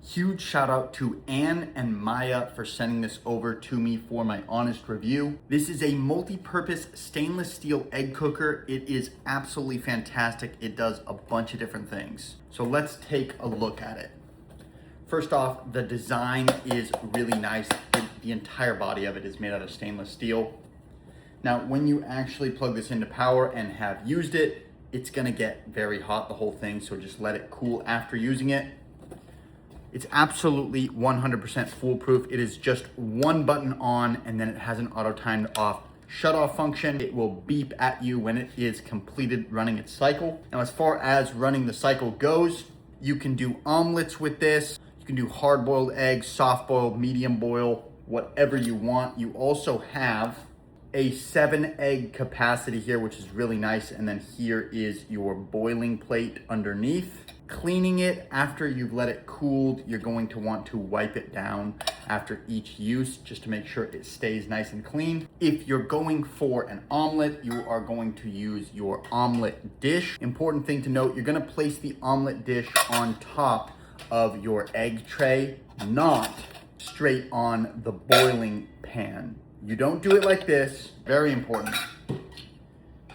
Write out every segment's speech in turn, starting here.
Huge shout out to Anne and Maya for sending this over to me for my honest review. This is a multi-purpose stainless steel egg cooker. It is absolutely fantastic. It does a bunch of different things. So let's take a look at it. First off, the design is really nice. The entire body of it is made out of stainless steel. Now, when you actually plug this into power and have used it, it's gonna get very hot, the whole thing, so just let it cool after using it. It's absolutely 100% foolproof. It is just one button on, and then it has an auto timed off shut off function. It will beep at you when it is completed running its cycle. Now, as far as running the cycle goes, you can do omelets with this. You can do hard boiled eggs, soft boiled, medium boil, whatever you want. You also have a 7 egg capacity here, which is really nice. And then here is your boiling plate underneath. Cleaning it after you've let it cool, you're going to want to wipe it down after each use just to make sure it stays nice and clean. If you're going for an omelet, you are going to use your omelet dish. Important thing to note, you're gonna place the omelet dish on top of your egg tray, not straight on the boiling pan. You don't do it like this, very important.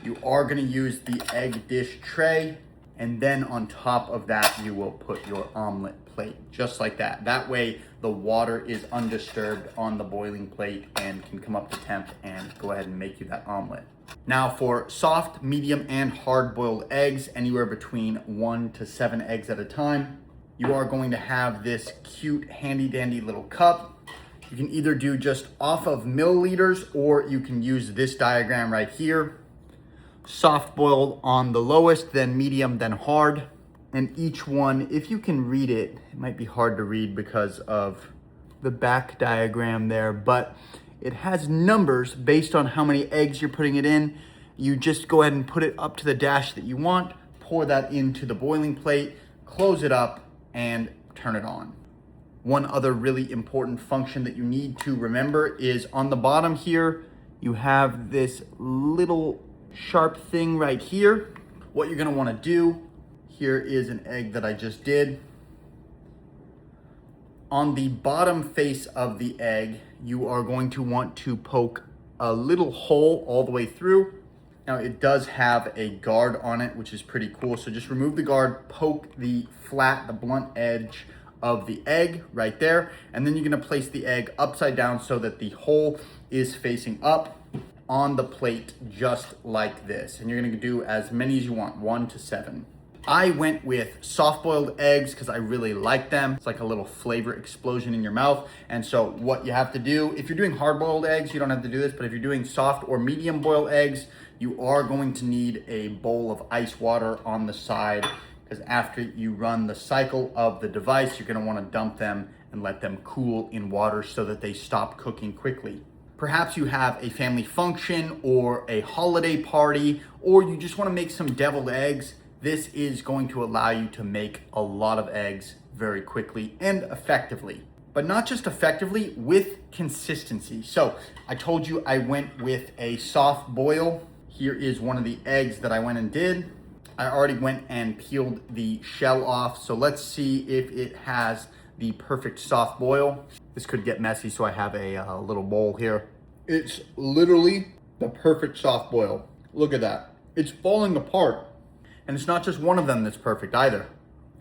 You are gonna use the egg dish tray, and then on top of that, you will put your omelet plate, just like that. That way, the water is undisturbed on the boiling plate and can come up to temp and go ahead and make you that omelet. Now for soft, medium, and hard-boiled eggs, anywhere between 1 to 7 eggs at a time, you are going to have this cute, handy-dandy little cup. You can either do just off of milliliters, or you can use this diagram right here. Soft boiled on the lowest, then medium, then hard. And each one, if you can read it, it might be hard to read because of the back diagram there, but it has numbers based on how many eggs you're putting it in. You just go ahead and put it up to the dash that you want, pour that into the boiling plate, close it up, and turn it on. One other really important function that you need to remember is on the bottom here, you have this little sharp thing right here. What you're gonna wanna do, here is an egg that I just did. On the bottom face of the egg, you are going to want to poke a little hole all the way through. Now it does have a guard on it, which is pretty cool. So just remove the guard, poke the blunt edge of the egg right there. And then you're gonna place the egg upside down so that the hole is facing up on the plate, just like this. And you're gonna do as many as you want, 1 to 7. I went with soft-boiled eggs because I really like them. It's like a little flavor explosion in your mouth. And so what you have to do, if you're doing hard-boiled eggs, you don't have to do this, but if you're doing soft or medium-boiled eggs, you are going to need a bowl of ice water on the side, because after you run the cycle of the device, you're gonna wanna dump them and let them cool in water so that they stop cooking quickly. Perhaps you have a family function or a holiday party, or you just wanna make some deviled eggs. This is going to allow you to make a lot of eggs very quickly and effectively. But not just effectively, with consistency. So I told you I went with a soft boil. Here is one of the eggs that I went and did. I already went and peeled the shell off. So let's see if it has the perfect soft boil. This could get messy, so I have a little bowl here. It's literally the perfect soft boil. Look at that. It's falling apart. And it's not just one of them that's perfect either.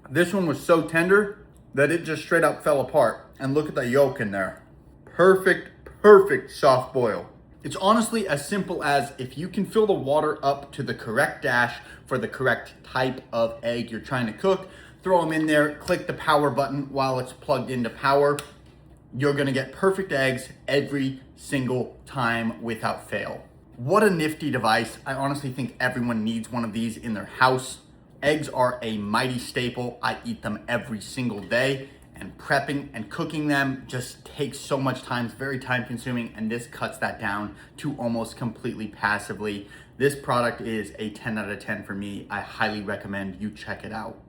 This one was so tender that it just straight up fell apart. And look at the yolk in there. Perfect soft boil. It's honestly as simple as, if you can fill the water up to the correct dash for the correct type of egg you're trying to cook, throw them in there, click the power button while it's plugged into power. You're gonna get perfect eggs every single time without fail. What a nifty device. I honestly think everyone needs one of these in their house. Eggs are a mighty staple. I eat them every single day, and prepping and cooking them just takes so much time. It's very time consuming, and this cuts that down to almost completely passively. This product is a 10 out of 10 for me. I highly recommend you check it out.